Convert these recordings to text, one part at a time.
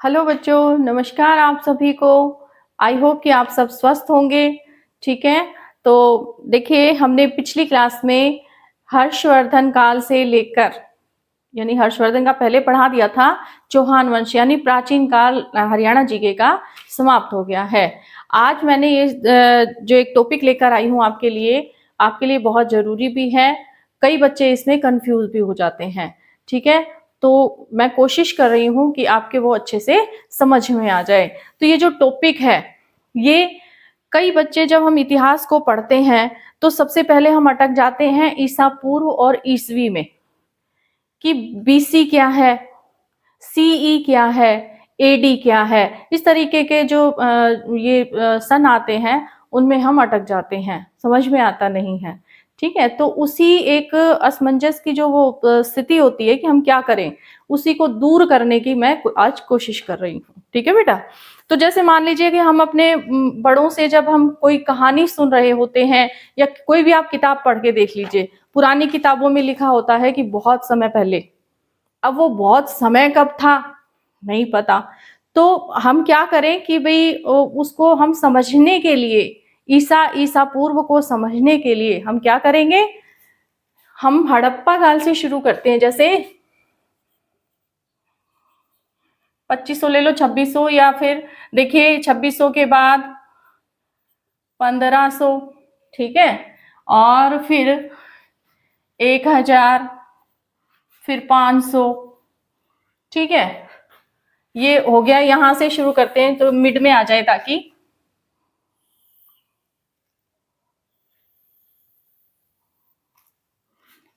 Hello बच्चों, नमस्कार आप सभी को। आई होप कि आप सब स्वस्थ होंगे। ठीक है, तो देखिए हमने पिछली क्लास में हर्षवर्धन काल से लेकर यानी हर्षवर्धन का पहले पढ़ा दिया था, चौहान वंश यानी प्राचीन काल हरियाणा जीके का समाप्त हो गया है। आज मैंने ये जो एक टॉपिक लेकर आई हूँ आपके लिए बहुत जरूरी भी है। कई बच्चे इसमें कंफ्यूज भी हो जाते हैं। ठीक है, तो मैं कोशिश कर रही हूँ कि आपके वो अच्छे से समझ में आ जाए। तो ये जो टॉपिक है, ये कई बच्चे जब हम इतिहास को पढ़ते हैं तो सबसे पहले हम अटक जाते हैं ईसा पूर्व और ईसवी में कि बीसी क्या है, सीई क्या है, एडी क्या है। इस तरीके के जो सन आते हैं उनमें हम अटक जाते हैं, समझ में आता नहीं है। ठीक है, तो उसी एक असमंजस की जो वो स्थिति होती है कि हम क्या करें, उसी को दूर करने की मैं आज कोशिश कर रही हूँ। ठीक है बेटा, तो जैसे मान लीजिए कि हम अपने बड़ों से जब हम कोई कहानी सुन रहे होते हैं या कोई भी आप किताब पढ़ के देख लीजिए, पुरानी किताबों में लिखा होता है कि बहुत समय पहले। अब वो बहुत समय कब था नहीं पता, तो हम क्या करें कि भाई उसको हम समझने के लिए, ईसा पूर्व को समझने के लिए हम क्या करेंगे, हम हड़प्पा काल से शुरू करते हैं। जैसे 2500 ले लो, 2600, या फिर देखिए 2600 के बाद 1500, ठीक है, और फिर 1000, फिर 500। ठीक है, ये हो गया। यहां से शुरू करते हैं तो मिड में आ जाए, ताकि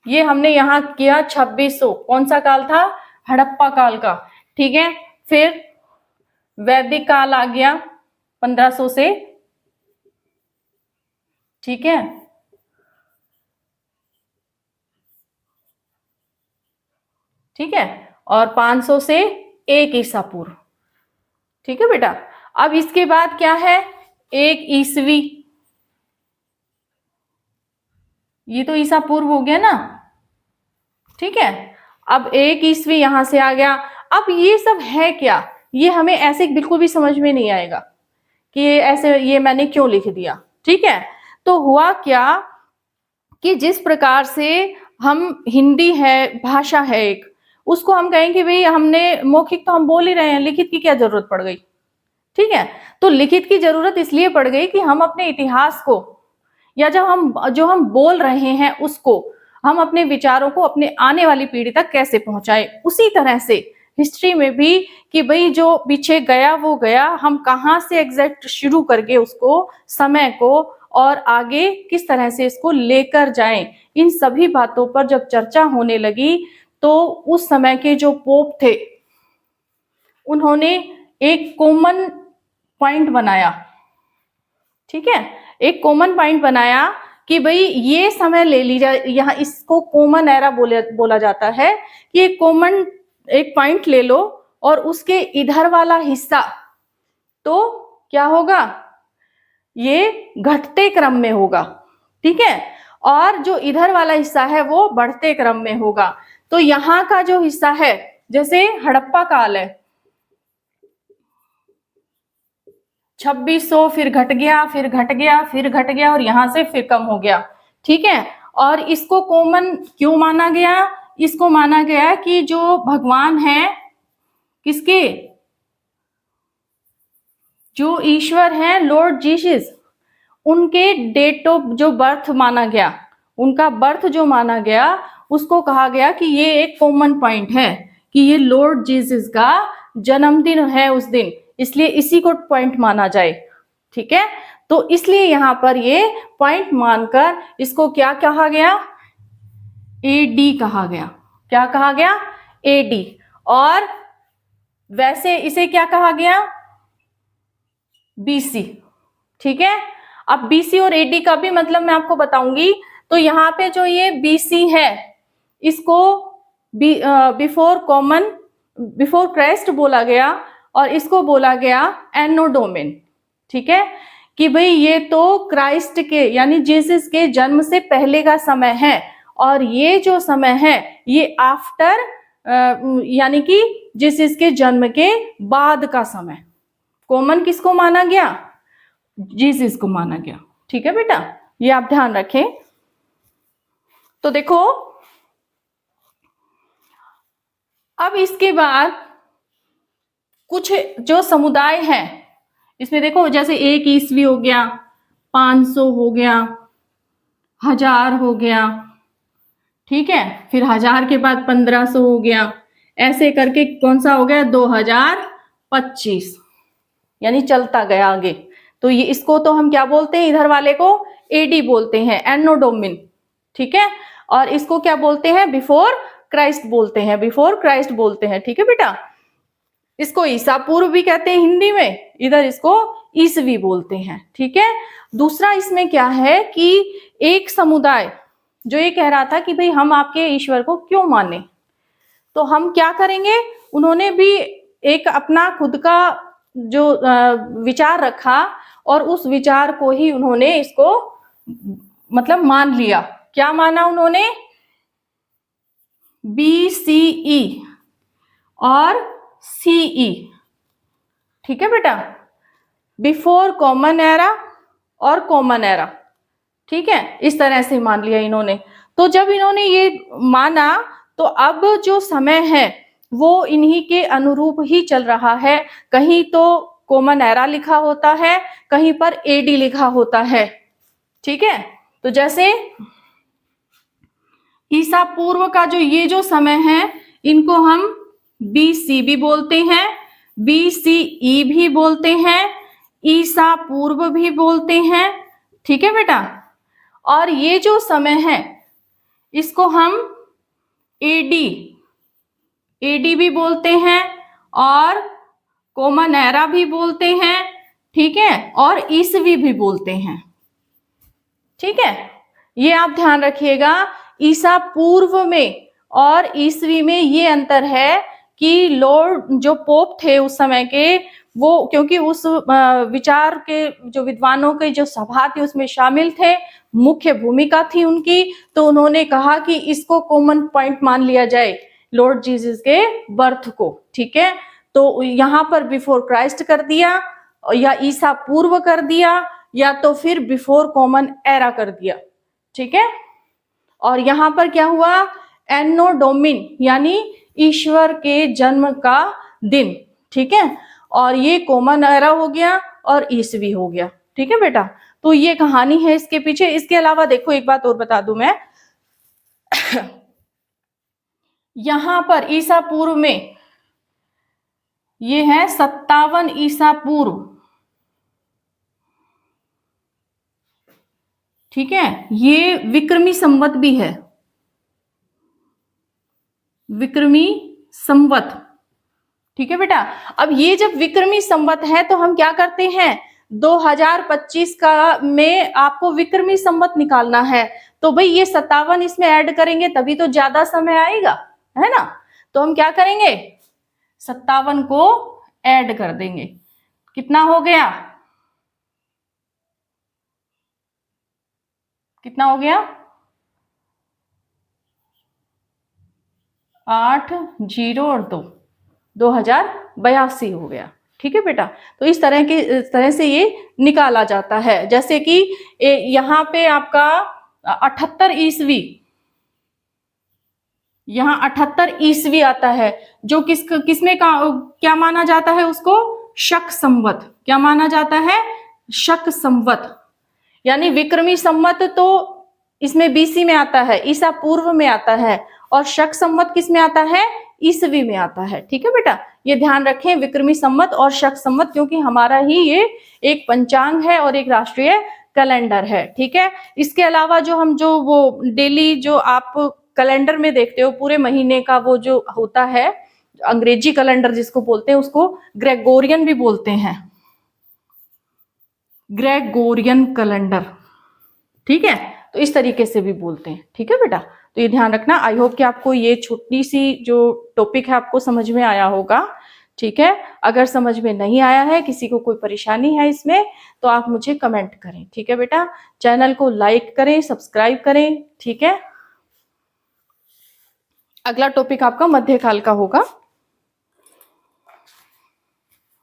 ये हमने यहां किया 2600। कौन सा काल था? हड़प्पा काल का। ठीक है, फिर वैदिक काल आ गया 1500 से। ठीक है, ठीक है, और 500 से 1 ईसा पूर्व। ठीक है बेटा, अब इसके बाद क्या है? 1 ईसवी। ये तो ईसा पूर्व हो गया ना। ठीक है, अब 1 ईसवी यहां से आ गया। अब ये सब है क्या, ये हमें ऐसे बिल्कुल भी समझ में नहीं आएगा कि ये ऐसे, ये मैंने क्यों लिख दिया। ठीक है, तो हुआ क्या कि जिस प्रकार से हम, हिंदी है, भाषा है एक, उसको हम कहें कि भाई हमने मौखिक तो हम बोल ही रहे हैं, लिखित की क्या जरूरत पड़ गई। ठीक है, तो लिखित की जरूरत इसलिए पड़ गई कि हम अपने इतिहास को, या जब हम जो हम बोल रहे हैं उसको, हम अपने विचारों को अपने आने वाली पीढ़ी तक कैसे पहुंचाए। उसी तरह से हिस्ट्री में भी, कि भाई जो पीछे गया वो गया, हम कहाँ से एग्जैक्ट शुरू करके उसको, समय को, और आगे किस तरह से इसको लेकर जाएं, इन सभी बातों पर जब चर्चा होने लगी तो उस समय के जो पोप थे उन्होंने एक कॉमन पॉइंट बनाया। ठीक है, एक कॉमन पॉइंट बनाया कि भाई ये समय ले लीजिए, यहाँ इसको कॉमन एरा बोला जाता है, कि एक कॉमन एक पॉइंट ले लो और उसके इधर वाला हिस्सा तो क्या होगा, ये घटते क्रम में होगा। ठीक है, और जो इधर वाला हिस्सा है वो बढ़ते क्रम में होगा। तो यहाँ का जो हिस्सा है, जैसे हड़प्पा काल है 2600, फिर घट गया, फिर घट गया, फिर घट गया, और यहां से फिर कम हो गया। ठीक है, और इसको कॉमन क्यों माना गया? इसको माना गया कि जो भगवान है, किसके, जो ईश्वर हैं लॉर्ड जीसस, उनके डेट ऑफ जो बर्थ माना गया, उनका बर्थ जो माना गया, उसको कहा गया कि ये एक कॉमन पॉइंट है कि ये लॉर्ड जीसस का जन्मदिन है उस दिन, इसलिए इसी को पॉइंट माना जाए। ठीक है, तो इसलिए यहां पर ये पॉइंट मानकर इसको क्या कहा गया? एडी कहा गया। क्या कहा गया? एडी। और वैसे इसे क्या कहा गया? बीसी। ठीक है, अब बीसी और एडी का भी मतलब मैं आपको बताऊंगी। तो यहाँ पे जो ये बीसी है, इसको बिफोर क्राइस्ट बोला गया, और इसको बोला गया एनो डोमेन। ठीक है, कि भाई ये तो क्राइस्ट के यानी जीसस के जन्म से पहले का समय है, और ये जो समय है ये आफ्टर यानी कि जीसस के जन्म के बाद का समय। कॉमन किसको माना गया? जीसस को माना गया। ठीक है बेटा, ये आप ध्यान रखें। तो देखो अब इसके बाद कुछ जो समुदाय है इसमें देखो, जैसे 1 ईस्वी हो गया, 500 हो गया, 1000 हो गया, ठीक है, फिर 1000 के बाद 1500 हो गया, ऐसे करके कौन सा हो गया? 2025, यानी चलता गया आगे। तो ये इसको तो हम क्या बोलते हैं? इधर वाले को एडी बोलते हैं, एनो डोमिन। ठीक है, और इसको क्या बोलते हैं? बिफोर क्राइस्ट बोलते हैं, बिफोर क्राइस्ट बोलते हैं। ठीक है बेटा, इसको ईसा पूर्व भी कहते हैं हिंदी में, इधर इसको ईसवी बोलते हैं। ठीक है, दूसरा इसमें क्या है कि एक समुदाय जो ये कह रहा था कि भाई हम आपके ईश्वर को क्यों माने, तो हम क्या करेंगे? उन्होंने भी एक अपना खुद का जो विचार रखा और उस विचार को ही उन्होंने इसको मतलब मान लिया। क्या माना उन्होंने? BCE और CE। ठीक है बेटा, बिफोर कॉमन एरा और कॉमन एरा। ठीक है, इस तरह से मान लिया इन्होंने। तो जब इन्होंने ये माना तो अब जो समय है वो इन्हीं के अनुरूप ही चल रहा है। कहीं तो कॉमन एरा लिखा होता है, कहीं पर एडी लिखा होता है। ठीक है, तो जैसे ईसा पूर्व का जो ये जो समय है इनको हम BC भी बोलते हैं, BCE भी बोलते हैं, ईसा पूर्व भी बोलते हैं। ठीक है बेटा, और ये जो समय है इसको हम एडी भी बोलते हैं और कॉमन एरा भी बोलते हैं। ठीक है, और ईसवी भी बोलते हैं। ठीक है, ये आप ध्यान रखिएगा। ईसा पूर्व में और ईसवी में ये अंतर है कि लॉर्ड जो पोप थे उस समय के, वो क्योंकि उस विचार के जो विद्वानों के जो सभा थी उसमें शामिल थे, मुख्य भूमिका थी उनकी, तो उन्होंने कहा कि इसको कॉमन पॉइंट मान लिया जाए लॉर्ड जीसस के बर्थ को। ठीक है, तो यहाँ पर बिफोर क्राइस्ट कर दिया, या ईसा पूर्व कर दिया, या तो फिर बिफोर कॉमन एरा कर दिया। ठीक है, और यहाँ पर क्या हुआ? एनो डोमिन, यानी ईश्वर के जन्म का दिन। ठीक है, और ये कॉमन एरा हो गया और ईसवी हो गया। ठीक है बेटा, तो ये कहानी है इसके पीछे। इसके अलावा देखो एक बात और बता दूं मैं यहां पर ईसा पूर्व में ये है 57 ईसा पूर्व। ठीक है, ये विक्रमी संवत भी है, विक्रमी संवत। ठीक है बेटा, अब ये जब विक्रमी संवत है तो हम क्या करते हैं? 2025 का में आपको विक्रमी संवत निकालना है, तो भाई ये 57 इसमें ऐड करेंगे तभी तो ज्यादा समय आएगा, है ना? तो हम क्या करेंगे? 57 को ऐड कर देंगे। कितना हो गया? कितना हो गया? 8 0 और 2, 2082 हो गया। ठीक है बेटा, तो इस तरह से ये निकाला जाता है। जैसे कि यहाँ पे आपका 78 ईस्वी, यहाँ 78 ईस्वी आता है, जो किसमें क्या माना जाता है? उसको शक संवत। क्या माना जाता है? शक संवत। यानी विक्रमी संवत तो इसमें BC में आता है, ईसा पूर्व में आता है, और शक संवत किस में आता है? ईसवी में आता है। ठीक है बेटा, ये ध्यान रखें, विक्रमी संवत और शक संवत, क्योंकि हमारा ही ये एक पंचांग है और एक राष्ट्रीय कैलेंडर है। ठीक है, इसके अलावा जो हम जो वो डेली जो आप कैलेंडर में देखते हो पूरे महीने का वो जो होता है, अंग्रेजी कैलेंडर जिसको बोलते हैं, उसको ग्रेगोरियन भी बोलते हैं, ग्रेगोरियन कैलेंडर। ठीक है, तो इस तरीके से भी बोलते हैं। ठीक है बेटा, तो ये ध्यान रखना। आई होप कि आपको ये छोटी सी जो टॉपिक है आपको समझ में आया होगा। ठीक है, अगर समझ में नहीं आया है, किसी को कोई परेशानी है इसमें, तो आप मुझे कमेंट करें। ठीक है बेटा, चैनल को लाइक करें, सब्सक्राइब करें। ठीक है, अगला टॉपिक आपका मध्यकाल का होगा।